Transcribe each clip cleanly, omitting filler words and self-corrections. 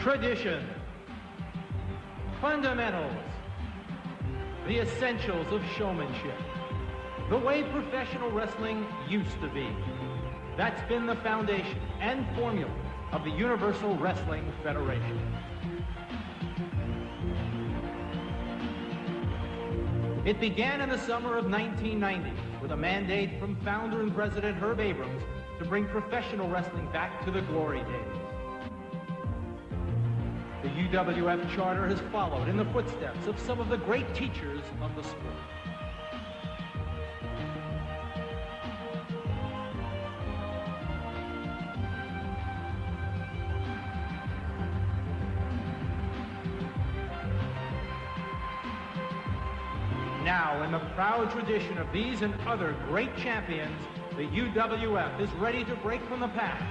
Tradition, fundamentals, the essentials of showmanship, the way professional wrestling used to be. That's been the foundation and formula of the Universal Wrestling Federation. It began in the summer of 1990 with a mandate from founder and president Herb Abrams to bring professional wrestling back to the glory days. The UWF charter has followed in the footsteps of some of the great teachers of the sport. Now, in the proud tradition of these and other great champions, the UWF is ready to break from the pack.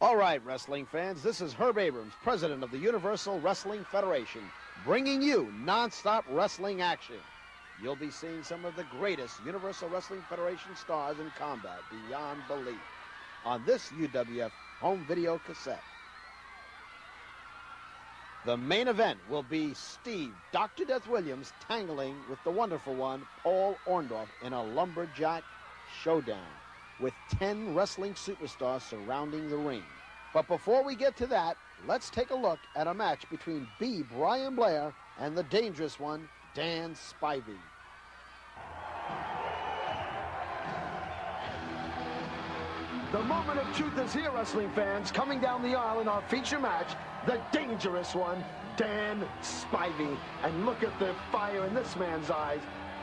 All right, wrestling fans, this is Herb Abrams, president of the Universal Wrestling Federation, bringing you non-stop wrestling action. You'll be seeing some of the greatest Universal Wrestling Federation stars in combat beyond belief on this UWF home video cassette. The main event will be Steve Dr. Death Williams tangling with the wonderful one, Paul Orndorff, in a lumberjack showdown with 10 wrestling superstars surrounding the ring. But before we get to that, let's take a look at a match between B. Brian Blair and the dangerous one, Dan Spivey. The moment of truth is here, wrestling fans. Coming down the aisle in our feature match, the dangerous one, Dan Spivey. And look at the fire in this man's eyes,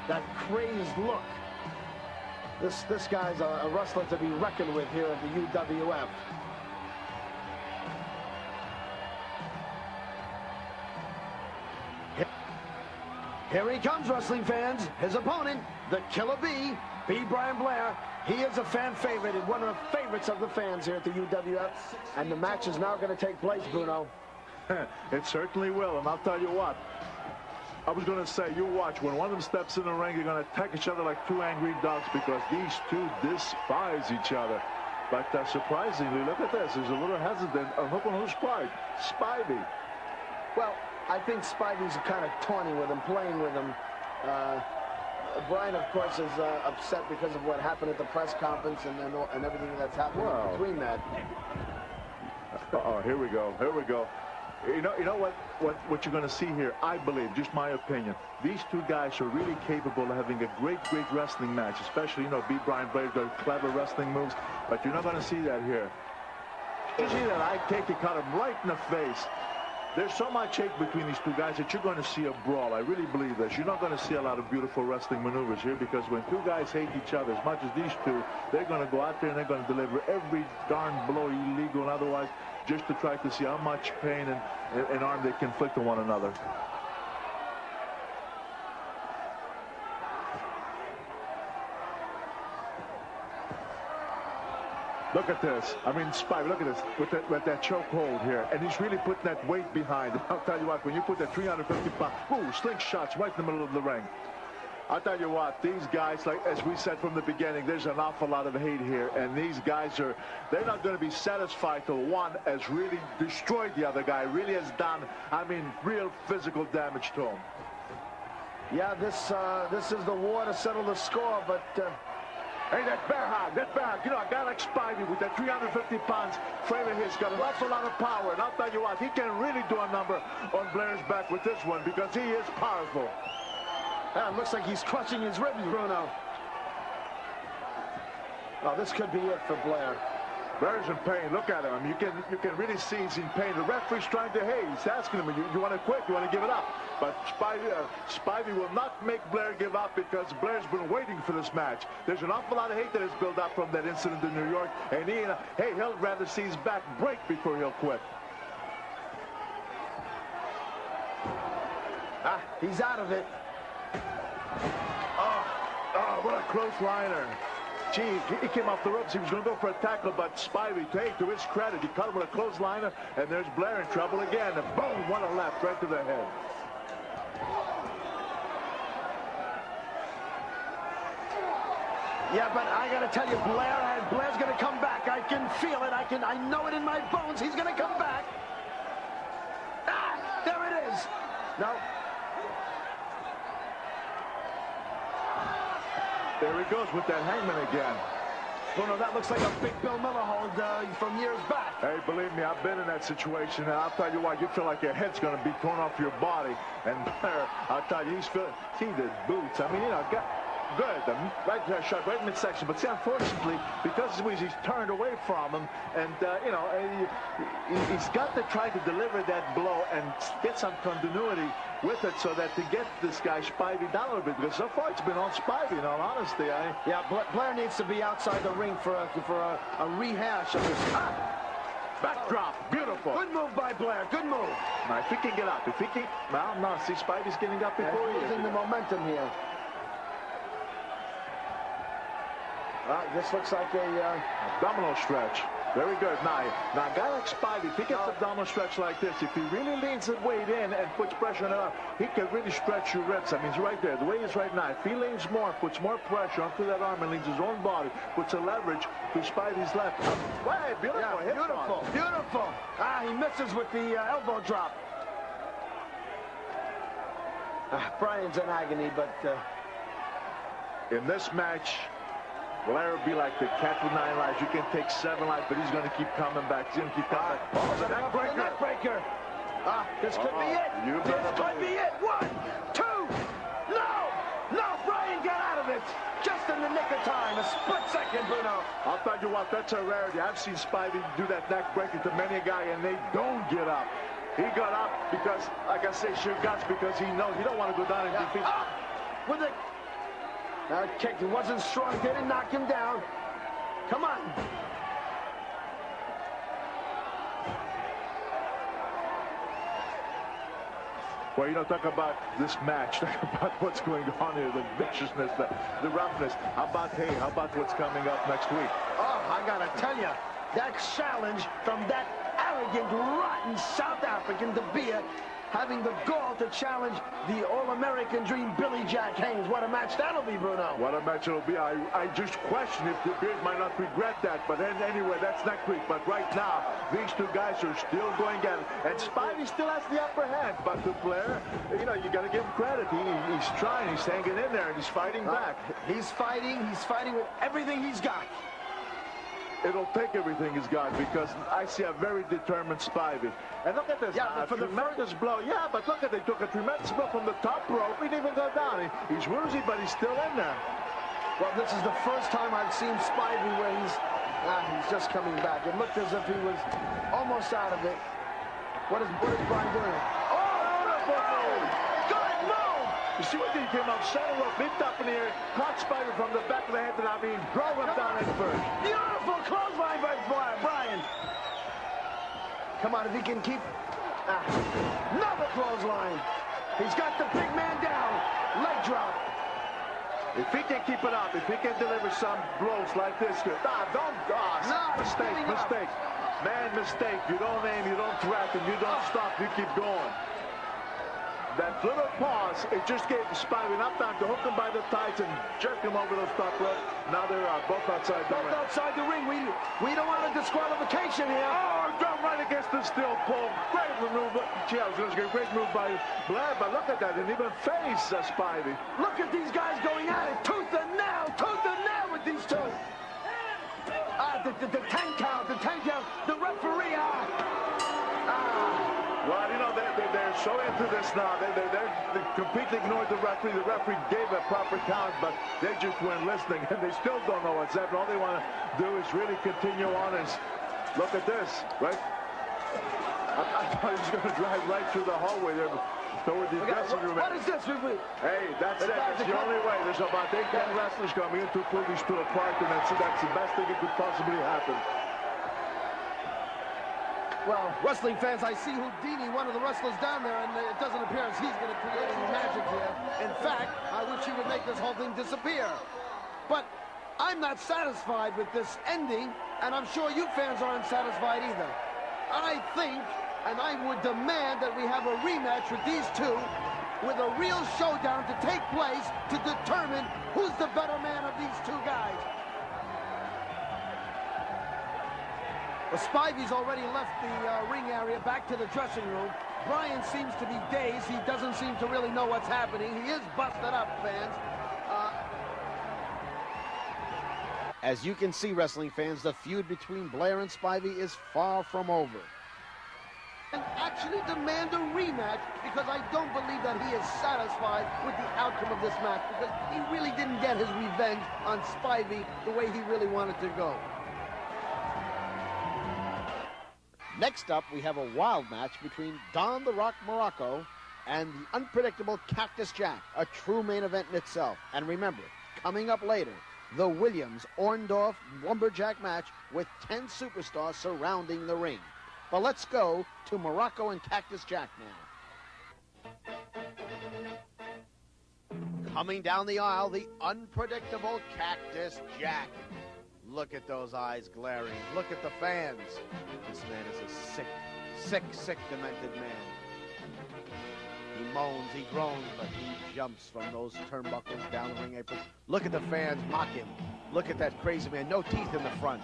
that crazed look. This guy's a wrestler to be reckoned with here at the UWF. Here he comes, wrestling fans. His opponent, the Killer B, Brian Blair. He is a fan favorite and one of the favorites of the fans here at the UWF. And the match is now going to take place, Bruno. It certainly will, and I'll tell you what. I was going to say, you watch, when one of them steps in the ring, they're going to attack each other like two angry dogs because these two despise each other. But surprisingly, look at this. He's a little hesitant. I'm hoping who's quiet. Spivey. Well, I think Spivey's kind of taunting with him, playing with him. Brian, of course, is upset because of what happened at the press conference and everything that's happened between that. Uh-oh, here we go. Here we go. You know what you're going to see here, I believe, just my opinion. These two guys are really capable of having a great wrestling match, especially, B. Brian Blair does clever wrestling moves, but you're not going to see that here. You see that eye kick, he caught him right in the face. There's so much hate between these two guys that you're going to see a brawl. I really believe this. You're not going to see a lot of beautiful wrestling maneuvers here because when two guys hate each other as much as these two, they're going to go out there and they're going to deliver every darn blow, illegal and otherwise, just to try to see how much pain and harm they can inflict on one another. Look at this. I mean, Spivey, look at this. With that choke hold here. And he's really putting that weight behind. I'll tell you what, when you put that 350 pound, slingshots right in the middle of the ring. I'll tell you what, these guys, like as we said from the beginning, there's an awful lot of hate here. And these guys they're not going to be satisfied till one has really destroyed the other guy, really has done, real physical damage to him. Yeah, this is the war to settle the score, but... Hey, that bear hug. A guy like Spivey with that 350 pounds frame of his got an awful lot of power. And I'll tell you what, he can really do a number on Blair's back with this one because he is powerful. Yeah, it looks like he's crushing his ribs, Bruno. Oh, this could be it for Blair. Blair's in pain. Look at him. I mean, you can really see he's in pain. The referee's trying to, hey, he's asking him, you want to quit? You want to give it up? But Spivey will not make Blair give up because Blair's been waiting for this match. There's an awful lot of hate that has built up from that incident in New York, and he'll rather see his back break before he'll quit. He's out of it. Oh, what a close liner. Gee, he came off the ropes. He was going to go for a tackle, but Spivey, to his credit, he caught him with a close liner, and there's Blair in trouble again. And boom, one a left right to the head. Yeah, but I got to tell you, Blair's going to come back. I can feel it. I know it in my bones. He's going to come back. There it is. No. There he goes with that hangman again. Bruno, that looks like a big Bill Miller hold from years back. Hey, believe me, I've been in that situation, and I'll tell you what, you feel like your head's going to be torn off your body. And Blair, I'll tell you, he's feeling, see the boots. I mean, you know, good, right shot, right midsection. But see, unfortunately, because he's turned away from him, and you know, he's got to try to deliver that blow and get some continuity with it, so that to get this guy Spivey down a little bit, because so far it's been on Spivey. In all honesty, yeah, Blair needs to be outside the ring for a rehash of this. Backdrop, beautiful. Good move by Blair. Good move. Now, if he can get up, if he can, well, no, see, Spivey's getting up before he is. Losing the momentum here. This looks like a abdominal stretch. Very good. Now, a guy like Spivey, if he gets abdominal stretch like this, if he really leans the weight in and puts pressure on it up, he can really stretch your ribs. I mean, he's right there. The way he is right now, if he leans more, puts more pressure onto that arm and leans his own body, puts a leverage to Spivey's left. Way, beautiful. Yeah, beautiful. Beautiful. He misses with the elbow drop. Brian's in agony, but in this match, Blair will be like the cat with 9 lives. You can take 7 lives, but he's going to keep coming back. He's going to keep coming back. Oh, the neck breaker. Neck breaker. This could be it. This could be it. 1, 2. No, Brian got out of it. Just in the nick of time. A split second, Bruno. I'll tell you what, that's a rarity. I've seen Spivey do that neck breaker to many a guy, and they don't get up. He got up because, like I say, sheer guts, because he knows he don't want to go down and defeat. With it. That kick, it wasn't strong, didn't knock him down. Come on. Well, you know, talk about this match, talk about what's going on here, the viciousness, the roughness. How about what's coming up next week? Oh, I gotta tell you, that challenge from that arrogant, rotten South African De Beer, having the gall to challenge the All-American Dream, Billy Jack Haynes. What a match that'll be, Bruno. What a match it'll be. I just question if De Beer might not regret that. But then, anyway, that's next week. But right now, these two guys are still going at it. And Spivey still has the upper hand. But to Blair, you know, you got to give him credit. He's trying. He's hanging in there, and he's fighting back. He's fighting with everything he's got. It'll take everything he's got, because I see a very determined Spivey. And look at this. Yeah, for the tremendous blow. Yeah, but look at they took a tremendous blow from the top rope. He didn't even go down. He's woozy, but he's still in there. Well, this is the first time I've seen Spivey where he's just coming back. It looked as if he was almost out of it. What is Brian doing? Oh, good move! You see what he came out center rope, lift up in the air, caught Spivey from the back of the head, and I mean, drove him down at first. Beautiful clothesline by Brian. Come on, if he can keep... another clothesline. He's got the big man down. Leg drop. If he can keep it up, if he can deliver some blows like this, mistake. Man, mistake. You don't aim, you don't threaten, you don't stop, you keep going. That little pause, it just gave Spivey enough time to hook him by the tights and jerk him over the top rope. Now they're both outside the ring. Both outside the ring. We don't want a disqualification here. Oh, down right against the steel pole. Great move. Gee, I was going to get a great move by Blair, but look at that. Didn't even face Spivey. Look at these guys going at it. Tooth and nail with these two. The 10 count. The referee. Well, you know, they're so into this now. They completely ignored the referee. The referee gave a proper count, but they just weren't listening, and they still don't know what's happening. All they want to do is really continue on and look at this, right? I thought he was going to drive right through the hallway there toward the dressing room. What is this? Hey, that's it. That's the only way. There's about 8-10 wrestlers coming in to pull these two apart, and that's the best thing that could possibly happen. Well, wrestling fans, I see Houdini, one of the wrestlers down there, and it doesn't appear as he's going to create any magic here. In fact, I wish he would make this whole thing disappear. But I'm not satisfied with this ending, and I'm sure you fans aren't satisfied either. I think, and I would demand that we have a rematch with these two, with a real showdown to take place to determine who's the better man of these two guys. Well, Spivey's already left the ring area, back to the dressing room. Brian seems to be dazed. He doesn't seem to really know what's happening. He is busted up, fans. As you can see, wrestling fans, the feud between Blair and Spivey is far from over. And actually demand a rematch, because I don't believe that he is satisfied with the outcome of this match, because he really didn't get his revenge on Spivey the way he really wanted to go. Next up, we have a wild match between Don the Rock Muraco and the unpredictable Cactus Jack, a true main event in itself. And remember, coming up later, the Williams-Orndorff Lumberjack match with 10 superstars surrounding the ring. But let's go to Muraco and Cactus Jack now. Coming down the aisle, the unpredictable Cactus Jack. Look at those eyes glaring. Look at the fans. This man is a sick, demented man. He moans, he groans, but he jumps from those turnbuckles down the ring apron. Look at the fans mock him. Look at that crazy man. No teeth in the front.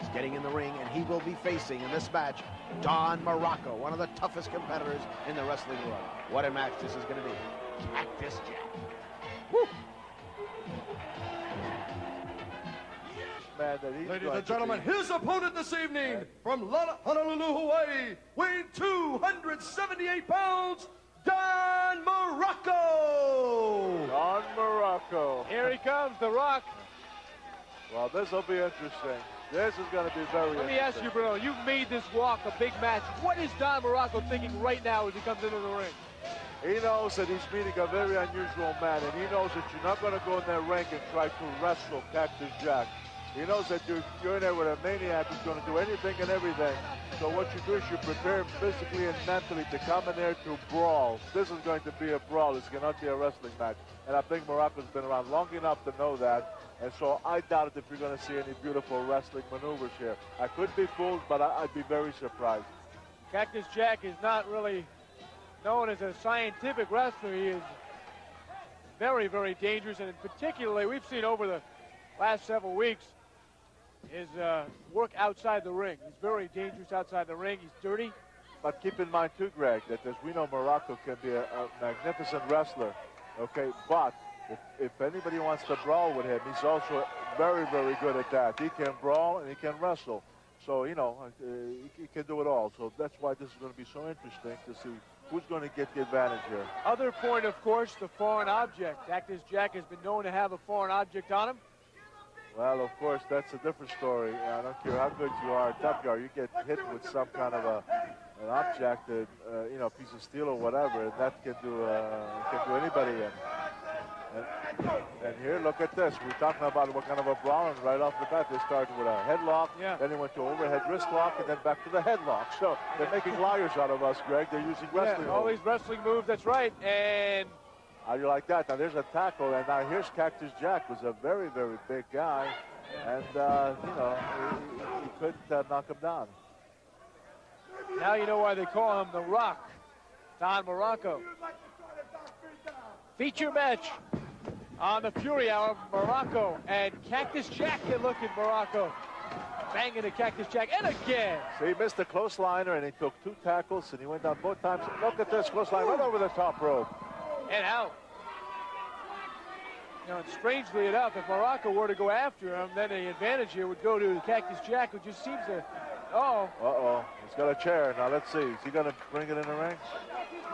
He's getting in the ring, and he will be facing, in this match, Don Muraco, one of the toughest competitors in the wrestling world. What a match this is going to be. Cactus Jack. Woo! Ladies and gentlemen, his opponent this evening from Honolulu, Hawaii, weighing 278 pounds, Don Muraco. Don Muraco. Here he comes, The Rock. Well, this will be interesting. This is going to be very interesting. Let me ask you, Bruno, you've made this walk a big match. What is Don Muraco thinking right now as he comes into the ring? He knows that he's meeting a very unusual man, and he knows that you're not going to go in that ring and try to wrestle Cactus Jack. He knows that you're in there with a maniac who's going to do anything and everything. So what you do is you prepare him physically and mentally to come in there to brawl. This is going to be a brawl. It's going to be a wrestling match. And I think Muraco's been around long enough to know that. And so I doubt if you're going to see any beautiful wrestling maneuvers here. I could be fooled, but I'd be very surprised. Cactus Jack is not really known as a scientific wrestler. He is very, very dangerous. And particularly, we've seen over the last several weeks, his work outside the ring. He's very dangerous outside the ring. He's dirty. But keep in mind, too, Greg, that as we know, Muraco can be a magnificent wrestler. Okay, but if anybody wants to brawl with him, he's also very, very good at that. He can brawl and he can wrestle. So, you know, he can do it all. So that's why this is going to be so interesting to see who's going to get the advantage here. Other point, of course, the foreign object. Cactus Jack has been known to have a foreign object on him. Well, of course, that's a different story. I don't care how good you are, tough guard, you get hit with some kind of an object, that, you know, a piece of steel or whatever, and that can do anybody in. And here, look at this. We're talking about what kind of a brawl, and right off the bat, they started with a headlock, then they went to overhead wrist lock, and then back to the headlock. So they're making liars out of us, Greg. They're using wrestling all these wrestling moves, that's right. And how do you like that? Now there's a tackle, and now here's Cactus Jack, who's a very, very big guy, and you know, he couldn't knock him down. Now you know why they call him The Rock, Don Muraco. Feature match on the Fury Hour, Muraco and Cactus Jack. You look at Muraco banging the Cactus Jack, and again. So he missed a clothesliner, and he took 2 tackles, and he went down both times. Look at this clothesline right over the top rope. And out. You know, and strangely enough, if Muraco were to go after him, then the advantage here would go to Cactus Jack, who just seems to, Uh-oh. He's got a chair. Now let's see. Is he going to bring it in the ring?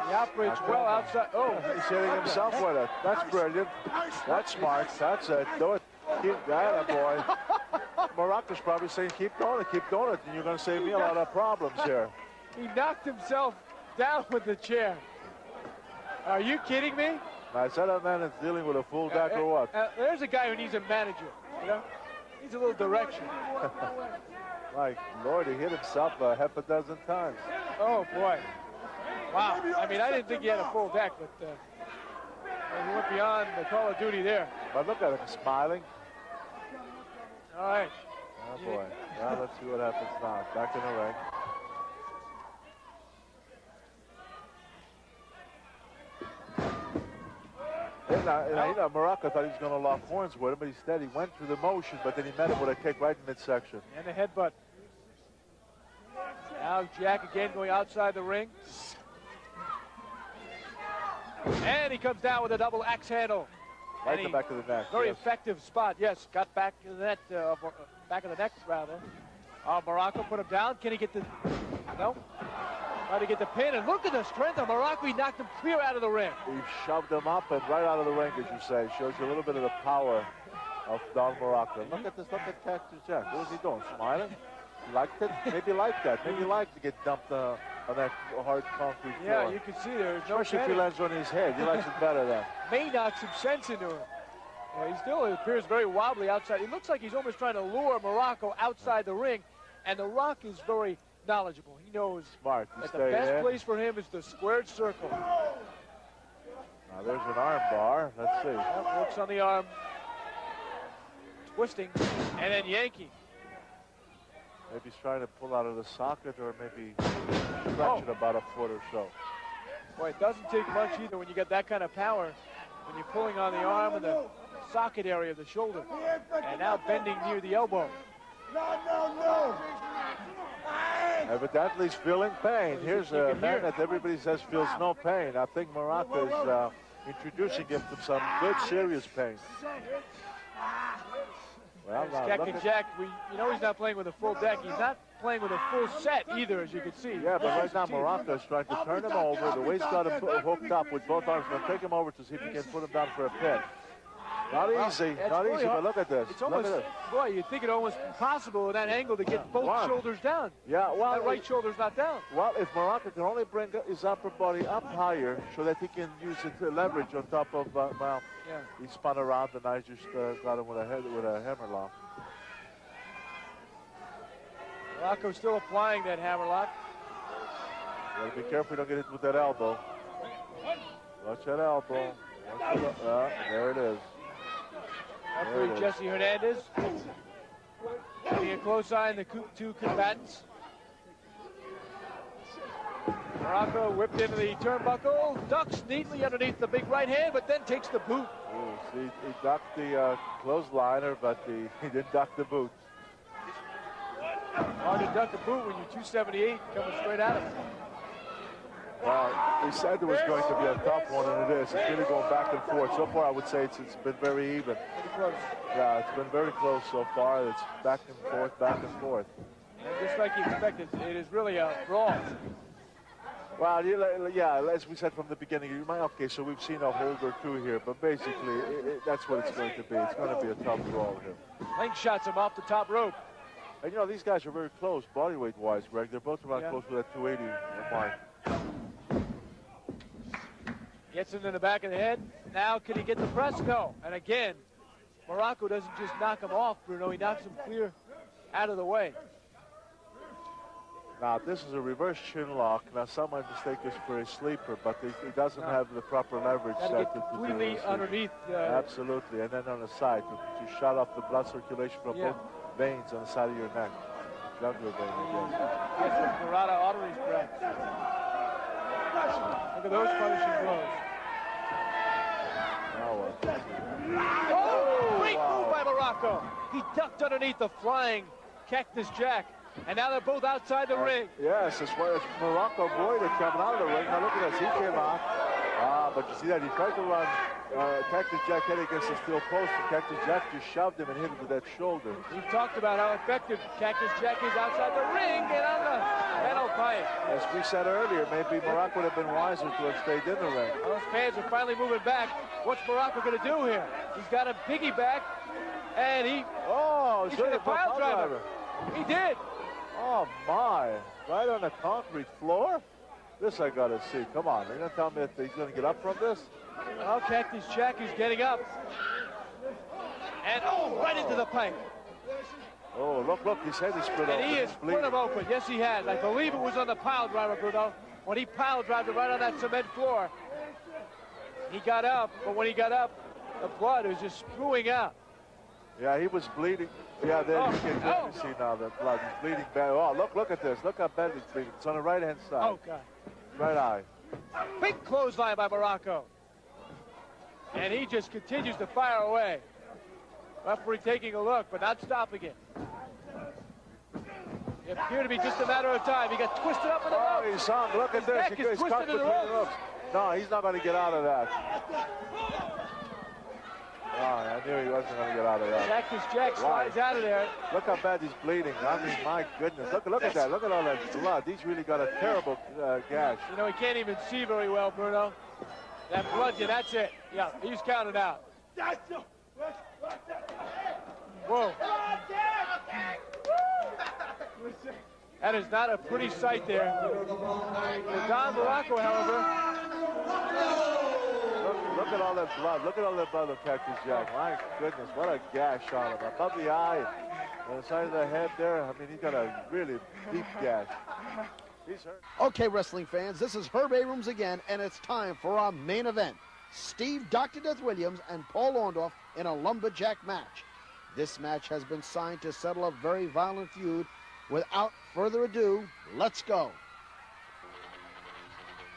He operates well outside. Oh, he's hitting himself with it. That's brilliant. That's smart. That's it. Do it. Keep that, boy. Muraco's probably saying, keep doing it, and you're going to save me a lot of problems here. He knocked himself down with the chair. Are you kidding me? Now, is that a man that's dealing with a full deck or what? There's a guy who needs a manager, you know? Needs a little direction. My Lord, he hit himself a half a dozen times. Oh, boy. Wow. I mean, I didn't think he had a full deck, but he went beyond the Call of Duty there. But look at him smiling. All right. Oh, boy. Well, let's see what happens now. Back in the ring. Muraco thought he was going to lock horns with him, but instead he went through the motion, but then he met him with a kick right in midsection. And a headbutt. Now Jack again going outside the ring. And he comes down with a double axe handle. Right in the back of the neck. Very effective spot. Yes, got back of the net, back of the neck rather. Muraco put him down. Can he get the? No. Try to get the pin, and look at the strength of Muraco. He knocked him clear out of the ring. He shoved him up and right out of the ring, as you say. Shows you a little bit of the power of Don Muraco. Look at this. Look at Cactus Jack. What is he doing? Smiling? Liked it? Maybe liked that. Maybe liked to get dumped on that hard concrete floor. Yeah, you can see there's no Especially if he lands on his head. He likes it better then. May knock some sense into him. He still appears very wobbly outside. He looks like he's almost trying to lure Muraco outside the ring, and The Rock is very knowledgeable. He knows smart that the best place for him is the squared circle. Now there's an arm bar. Let's see. That works on the arm. Twisting and then yanking. Maybe he's trying to pull out of the socket or maybe stretch it about a foot or so. Boy, it doesn't take much either when you get that kind of power. When you're pulling on the arm and the socket area of the shoulder. And now bending near the elbow. No. Evidently he's feeling pain. Here's a man that everybody says feels no pain. I think Muraco is introducing him to some good, serious pain. Well, Cactus Jack, you know he's not playing with a full deck. He's not playing with a full set either, as you can see. Yeah, but right now Muraco is trying to turn him over. The way he's got him hooked up with both arms. Going to take him over to see if he can put him down for a pin. Not easy, but look at this. It's almost, boy, you'd think it almost impossible at that angle to get both shoulders down. Yeah, well, that right shoulder's not down. Well, if Muraco can only bring his upper body up higher so that he can use it to leverage on top of, he spun around and I just got him with a hammerlock. Muraco's still applying that hammerlock. You gotta be careful you don't get hit with that elbow. Watch that elbow. There it is. Referee Jesse Hernandez keeping a close eye on the two combatants. Muraco whipped into the turnbuckle, ducks neatly underneath the big right hand, but then takes the boot. He ducked the clothesliner, but he didn't duck the boot. Hard to duck the boot when you're 278 coming straight at him. Well, we said there was going to be a tough one, and it is. It's really going back and forth. So far, I would say it's been very even. Pretty close. Yeah, it's been very close so far. It's back and forth, back and forth. And just like you expected, it is really a brawl. Well, yeah, as we said from the beginning, okay, so we've seen a hold or two here, but basically, that's what it's going to be. It's going to be a tough brawl here. Link shots him off the top rope. And, you know, these guys are very close, body weight-wise, Greg. They're both around close to that 280 mark. Gets him in the back of the head. Now, can he get the press? No. And again, Muraco doesn't just knock him off, Bruno. He knocks him clear out of the way. Now, this is a reverse chin lock. Now, some might mistake this for a sleeper, but he doesn't have the proper leverage. Got to get completely underneath. Absolutely. And then on the side to shut off the blood circulation from both veins on the side of your neck. Jugular vein, I guess. Gets the carotid arteries cracked. Look at those punishing blows. Great move by Muraco. He ducked underneath the flying Cactus Jack. And now they're both outside the ring. Yes, as far as Muraco Boyd coming out of the ring. Now look at this, he came out. But you see that, he tried to run Cactus Jack head against the steel post, and Cactus Jack just shoved him and hit him with that shoulder. We've talked about how effective Cactus Jack is outside the ring, and on the metal As we said earlier, maybe Muraco would have been wiser to have stayed in the ring. Those fans are finally moving back. What's Muraco going to do here? He's got a piggyback, and he's going to pile driver. He did. Oh, my. Right on the concrete floor? This I got to see. Come on. You're going to tell me that he's going to get up from this? Well, Cactus Jack is getting up. And, right into the pipe. Oh, look, his head is split open. And he is split open. Yes, he has. I believe it was on the pile driver, Bruno. When he pile drived it right on that cement floor, he got up, but when he got up, the blood was just spewing out. Yeah, he was bleeding. Yeah, there you can see now the blood. He's bleeding bad. Oh, look at this. Look how bad he's bleeding. It's on the right-hand side. Oh, God. Right eye. Big clothesline by Muraco. And he just continues to fire away. Referee taking a look, but not stopping it. It appeared to be just a matter of time. He got twisted up in the ropes. He saw him. Look at this. He's caught between the ropes. No, he's not going to get out of that. Oh, I knew he wasn't going to get out of that. Cactus Jack slides out of there. Look how bad he's bleeding. I mean, my goodness. Look at that. Look at all that blood. He's really got a terrible gash. You know, he can't even see very well, Bruno. That blood, that's it. Yeah, he's counted out. Whoa. That is not a pretty sight there. For Don Muraco, however. Look at all that blood. Look at all that blood of Cactus Jack. My goodness, what a gash on him. Above the eye, on the side of the head there. I mean, he's got a really deep gash. He's hurt. Okay, wrestling fans, this is Herb Abrams again, and it's time for our main event. Steve Dr. Death Williams and Paul Orndorff in a lumberjack match. This match has been signed to settle a very violent feud. Without further ado, let's go.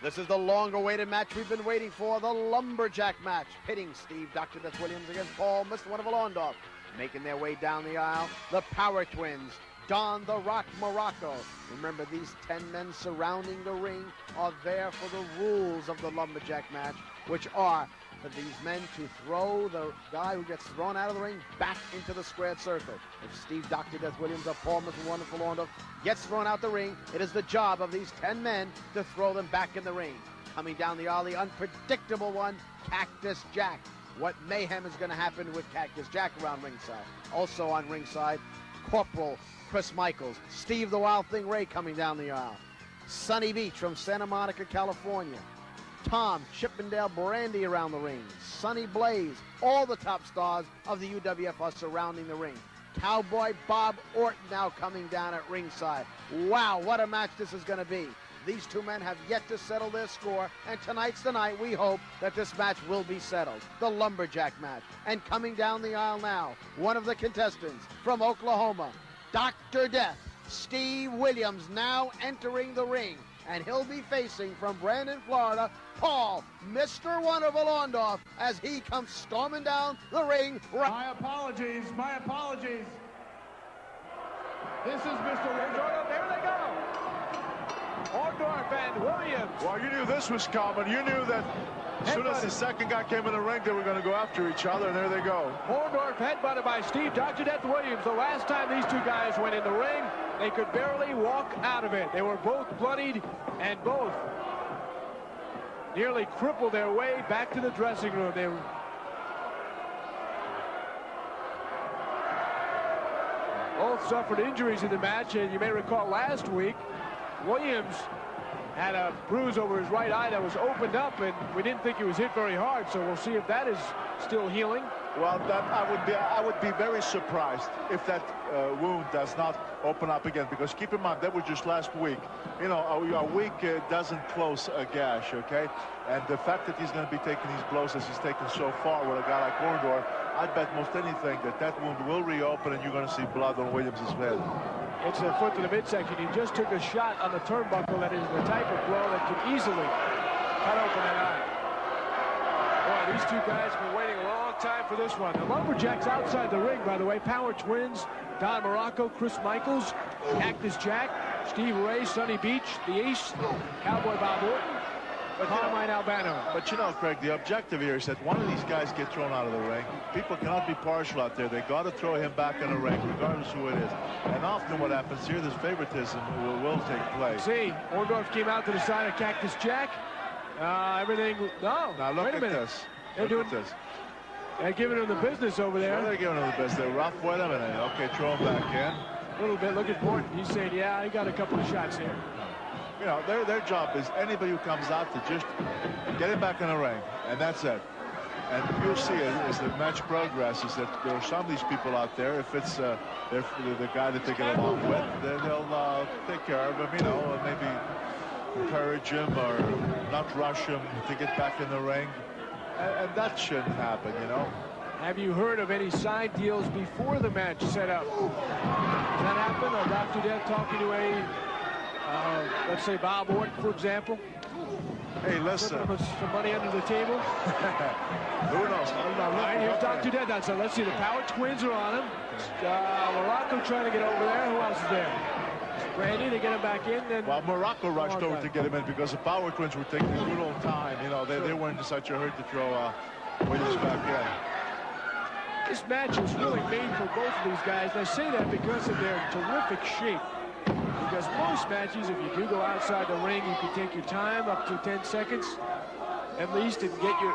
This is the long-awaited match we've been waiting for, the Lumberjack Match, pitting Steve Dr. Death Williams against Paul Mr. Wonderful Orndorff. Making their way down the aisle, the Power Twins, Don the Rock Muraco. Remember, these 10 men surrounding the ring are there for the rules of the Lumberjack Match, which are for these men to throw the guy who gets thrown out of the ring back into the squared circle. If Steve Dr. Death Williams or Paul Mr. Wonderful Orndorff gets thrown out the ring, it is the job of these 10 men to throw them back in the ring. Coming down the aisle, the unpredictable one, Cactus Jack. What mayhem is going to happen with Cactus Jack around ringside? Also on ringside, Corporal Chris Michaels, Steve the Wild Thing Ray coming down the aisle, Sonny Beach from Santa Monica, California, Tom Chippendale Brandy around the ring, Sonny Blaze, all the top stars of the UWF are surrounding the ring. Cowboy Bob Orton now coming down at ringside. Wow, what a match this is going to be. These two men have yet to settle their score, and tonight's the night we hope that this match will be settled. The Lumberjack Match. And coming down the aisle now, one of the contestants from Oklahoma, Dr. Death, Steve Williams, now entering the ring. And he'll be facing from Brandon, Florida, Paul, Mr. Wonderful Orndorff, as he comes storming down the ring. My apologies. This is Mr. Orndorff. There they go. Orndorff and Williams. Well, you knew this was coming. You knew that as soon as the second guy came in the ring, they were going to go after each other, and there they go. Orndorff headbutted by Steve Dr. Death Williams. The last time these two guys went in the ring, they could barely walk out of it. They were both bloodied and both nearly crippled their way back to the dressing room. They both suffered injuries in the match, and you may recall last week, Williams had a bruise over his right eye that was opened up, and we didn't think he was hit very hard, so we'll see if that is still healing. Well, I would be very surprised if that wound does not open up again, because keep in mind that was just last week. You know, a week doesn't close a gash, okay? And the fact that he's going to be taking these blows as he's taken so far with a guy like Orndorff, I'd bet most anything that wound will reopen and you're going to see blood on Williams' head. It's a foot to the midsection. He just took a shot on the turnbuckle that is the type of blow that could easily cut open that eye. Boy, these two guys have been waiting a long time for this one. The Lumberjacks outside the ring, by the way. Power Twins, Don Muraco, Chris Michaels, Cactus Jack, Steve Ray, Sonny Beach, the Ace, Cowboy Bob Orton, Carmine Albano. But you know, Craig, the objective here is that one of these guys get thrown out of the ring. People cannot be partial out there. They got to throw him back in the ring, regardless who it is. And often what happens here, this favoritism will take place. See, Orndorff came out to the side of Cactus Jack. Everything. No. Now look wait a at minute. this. They're Look at this. They're giving him the business over there. Yeah, they're giving him the business. They're rough with him, and okay, throw him back in. A little bit. Look at Morton. He's saying, yeah, he got a couple of shots here. You know, their job is anybody who comes out to just get him back in the ring, and that's it. And you'll see as the match progresses that there are some of these people out there, if it's the guy that they get along with, they'll take care of him, you know, and maybe encourage him or not rush him to get back in the ring. And that shouldn't happen, you know. Have you heard of any side deals before the match set up? Does that happen? Or Dr. Death talking to a, let's say Bob Orton, for example? Hey, listen. Some money under the table? Who knows? All right, here's Dr. Death. So let's see, the Power Twins are on him. Muraco trying to get over there. Who else is there? Randy, they get him back in. Then well, Muraco rushed over to get him in because the Power Twins were taking a good old time. You know, they weren't in such a hurry to throw Williams back in. This match is really made for both of these guys. And I say that because of their terrific shape. Because most matches, if you do go outside the ring, you can take your time up to 10 seconds at least and get your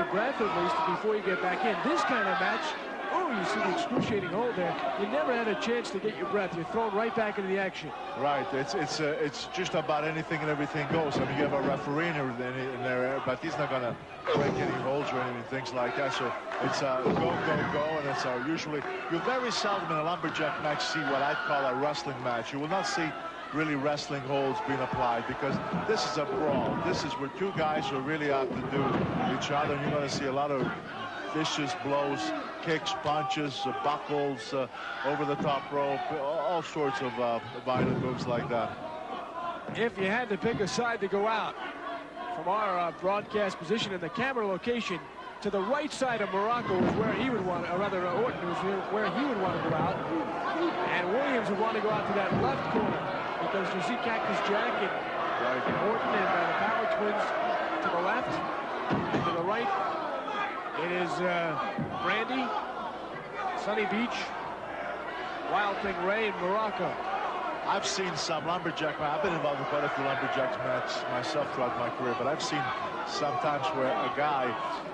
breath at least before you get back in. This kind of match, oh, you see the excruciating hold there. You never had a chance to get your breath. You're thrown right back into the action. Right. It's just about anything and everything goes. I mean, you have a referee in there, but he's not going to break any holds or anything, things like that. So it's go, and it's usually you very seldom in a lumberjack match see what I'd call a wrestling match. You will not see really wrestling holds being applied because this is a brawl. This is where two guys are really out to do each other, and you're going to see a lot of vicious blows, kicks, punches, buckles, over the top rope, all sorts of violent moves like that. If you had to pick a side to go out from our broadcast position in the camera location, to the right side of Muraco is where he would want, or rather Orton is where he would want to go out, and Williams would want to go out to that left corner because you see Cactus Jack and Orton and the Power Twins to the left, and to the right it is Brandy, Sunny Beach, Wild Thing Ray, and Muraco. I've seen some lumberjack. I've been involved in quite a few lumberjack matches myself throughout my career, but I've seen sometimes where a guy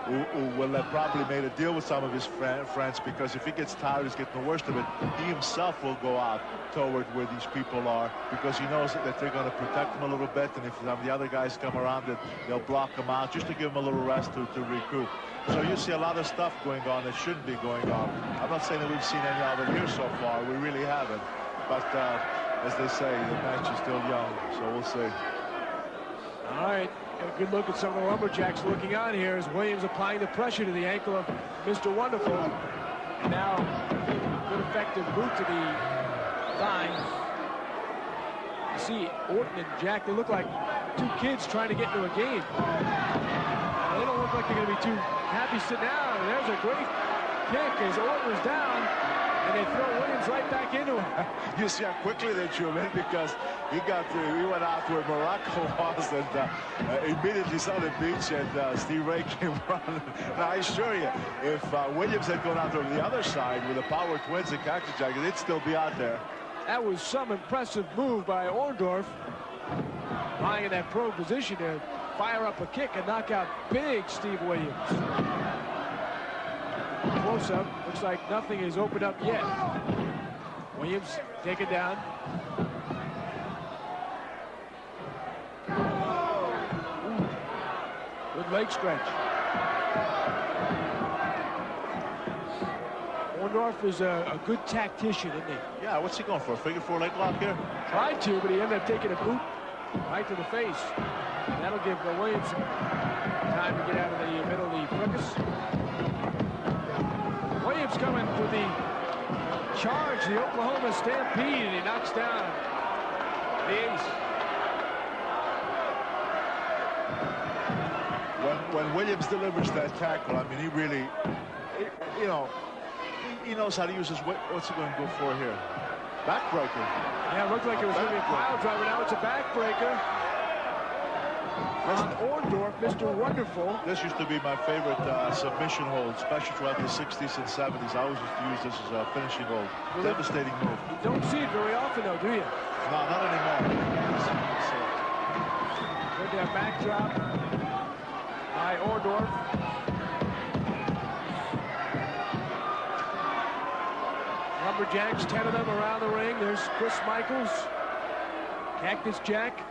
who will have probably made a deal with some of his friends because if he gets tired, he's getting the worst of it, he himself will go out toward where these people are because he knows that they're going to protect him a little bit, and if some of the other guys come around, they'll block him out just to give him a little rest to recoup. So you see a lot of stuff going on that shouldn't be going on. I'm not saying that we've seen any of it here so far. We really haven't. But as they say, the match is still young, so we'll see. All right, a good look at some of the Lumberjacks looking on here as Williams applying the pressure to the ankle of Mr. Wonderful. And now, good effective boot to the thigh. You see Orton and Jack, they look like two kids trying to get into a game. They don't look like they're going to be too happy sitting down. And there's a great kick as Orton was down. And they throw Williams right back into him. You see how quickly they threw him in because he went out where Muraco was and immediately saw the beach and Steve Ray came running. Now I assure you, if Williams had gone out to the other side with the Power Twins and Cactus Jack, they'd still be out there. That was some impressive move by Orndorff, lying in that prone position to fire up a kick and knock out big Steve Williams. Close-up, looks like nothing is opened up yet. Williams taken down. Good leg stretch. Orndorff is a good tactician, isn't he? Yeah, what's he going for? A figure four leg lock here? Tried to, but he ended up taking a boot right to the face. And that'll give Williams time to get out of the middle of the fricas. Williams coming for the charge, the Oklahoma Stampede, and he knocks down the ace. When Williams delivers that tackle, I mean, he really, you know, he knows how to use his, what's he going to go for here? Backbreaker. Yeah, it looked like it was going to be a pile driver. Now it's a backbreaker. on Orndorff, Mr. Wonderful. This used to be my favorite submission hold, especially throughout the 60s and 70s. I always used to use this as a finishing hold. Devastating move. You don't see it very often, though, do you? No, not anymore. Good there, backdrop by Orndorff. Lumberjacks, 10 of them around the ring. There's Chris Michaels, Cactus Jack.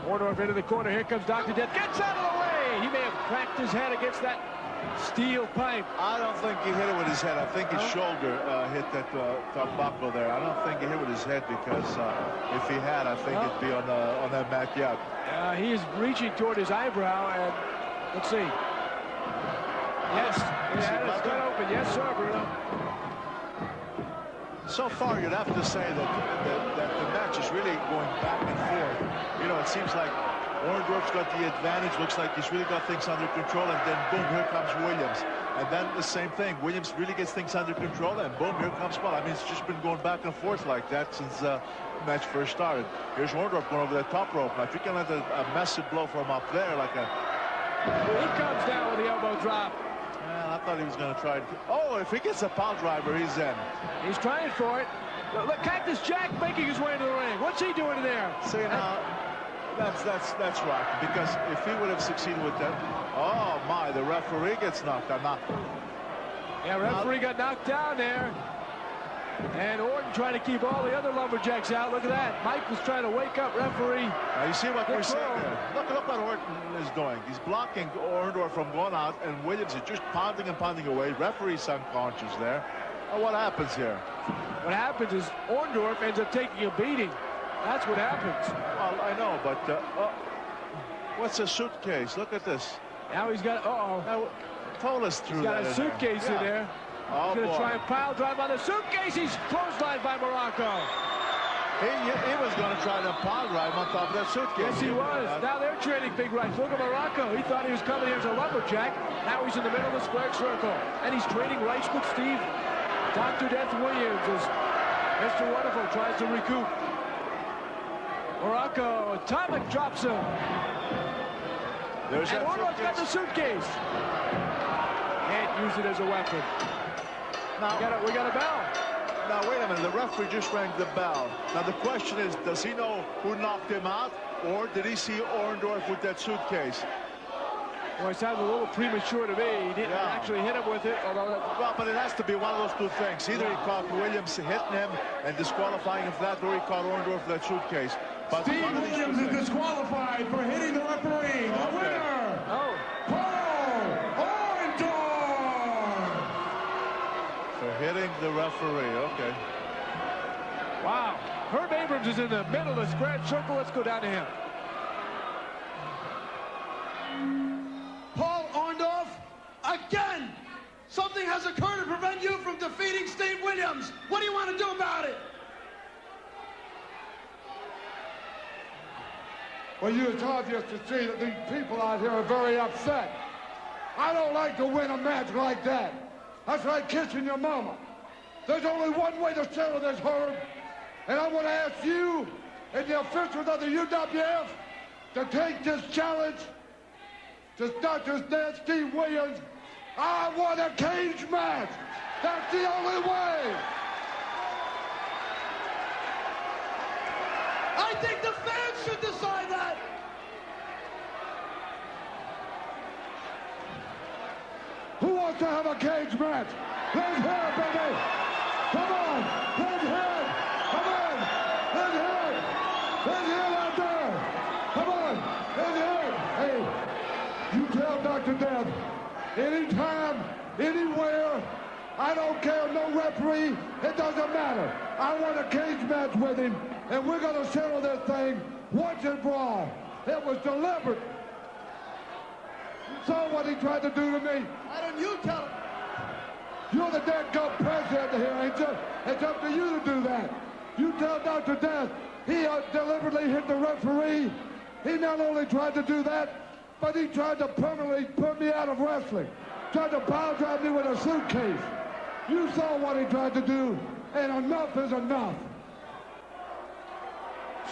Orndorff into the corner. Here comes Dr. Death. Gets out of the way. He may have cracked his head against that steel pipe. I don't think he hit it with his head. I think his shoulder hit that buckle there. I don't think he hit it with his head because if he had, I think it'd be on that mat yet. He is reaching toward his eyebrow, and let's see. Yes, it's cut open. Yes, sir, Bruno. So far, you'd have to say that the match is really going back and forth. You know, it seems like Orndorff's got the advantage. Looks like he's really got things under control, and then boom, here comes Williams. And then the same thing. Williams really gets things under control, and boom, here comes Paul. I mean, it's just been going back and forth like that since the match first started. Here's Orndorff going over the top rope. Now, if you can let a massive blow from up there, like a... He comes down with the elbow drop. Well, I thought he was going to try. Oh, if he gets a pile driver, he's in. He's trying for it. Look, Cactus Jack making his way into the ring. What's he doing there? See, now, that's right. Because if he would have succeeded with that, oh my, the referee gets knocked out. Yeah, referee got knocked down there. And Orton trying to keep all the other Lumberjacks out. Look at that. Mike was trying to wake up referee. Now you see what we're saying there. Look what Orton is doing. He's blocking Orndorff from going out, and Williams is just pounding and pounding away. Referee's unconscious there. Well, what happens here? What happens is Orndorff ends up taking a beating. That's what happens. Well, I know, but what's a suitcase? Look at this. Now he's got, Now, told us through that. He's got a suitcase in there. Oh, he's going to try and pile drive on the suitcase. He's clotheslined by Muraco. He was going to try to pile drive on top of that suitcase. Yes, he was. Now they're trading big rights. Look at Muraco. He thought he was coming here as a lumberjack. Now he's in the middle of the square circle. And he's trading rights with Steve. Dr. Death Williams as Mr. Wonderful tries to recoup. Muraco, atomic drops him. There's and Orndorff's got the suitcase. Can't use it as a weapon. Now we got a bell. Now wait a minute, the referee just rang the bell. Now the question is, does he know who knocked him out, or did he see Orndorff with that suitcase? Well, it sounds a little premature to me. He didn't actually hit him with it, although... Well, but it has to be one of those two things. Either he caught Williams hitting him and disqualifying him for that, or he caught Orndorff for that suitcase. But Steve Williams is disqualified for hitting the referee. The winner, for hitting the referee, okay. Wow. Herb Abrams is in the middle of the square circle. Let's go down to him. Paul Orndorff, again, something has occurred to prevent you from defeating Steve Williams. What do you want to do about it? Well, it's obvious to see that these people out here are very upset. I don't like to win a match like that. That's like kissing your mama. There's only one way to settle this, Herb. And I want to ask you and the officials of the UWF to take this challenge to Dr. Death, Steve Williams. I want a cage match. That's the only way. I think the fans should decide that. Who wants to have a cage match? Let's hear it, baby. Come on. Let's hear it. Come on. Let's hear it. Let's hear it out there. Come on. Let's hear it. Hey, you tell Dr. Death, anytime, anywhere, I don't care, no referee, it doesn't matter. I want a cage match with him, and we're going to settle this thing once and for all. It was deliberate. You saw what he tried to do to me. Why don't you tell him? You're the dead gut president here, ain't you? It's up to you to do that. You tell Dr. Death he deliberately hit the referee. He not only tried to do that, but he tried to permanently put me out of wrestling. Tried to power drive me with a suitcase. You saw what he tried to do, and enough is enough.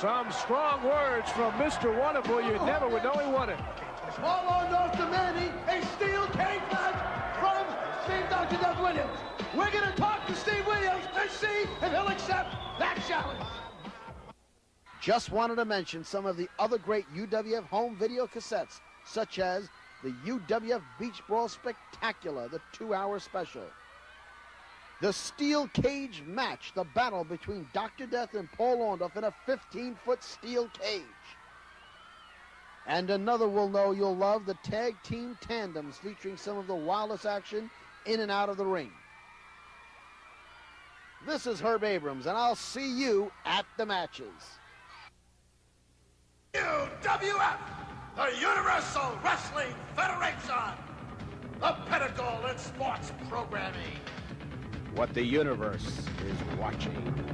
Some strong words from Mr. Wonderful. You never would know he won it. Paul Orndorff demanding a steel cage match from Steve Dr. Death Williams. We're going to talk to Steve Williams and see if he'll accept that challenge. Just wanted to mention some of the other great UWF home video cassettes, such as the UWF Beach Brawl Spectacular, the 2-hour special. The Steel Cage Match, the battle between Dr. Death and Paul Orndorff in a 15-foot steel cage. And another we'll know you'll love, the Tag Team Tandems, featuring some of the wildest action in and out of the ring. This is Herb Abrams, and I'll see you at the matches. UWF, the Universal Wrestling Federation, the pinnacle in sports programming. What the universe is watching.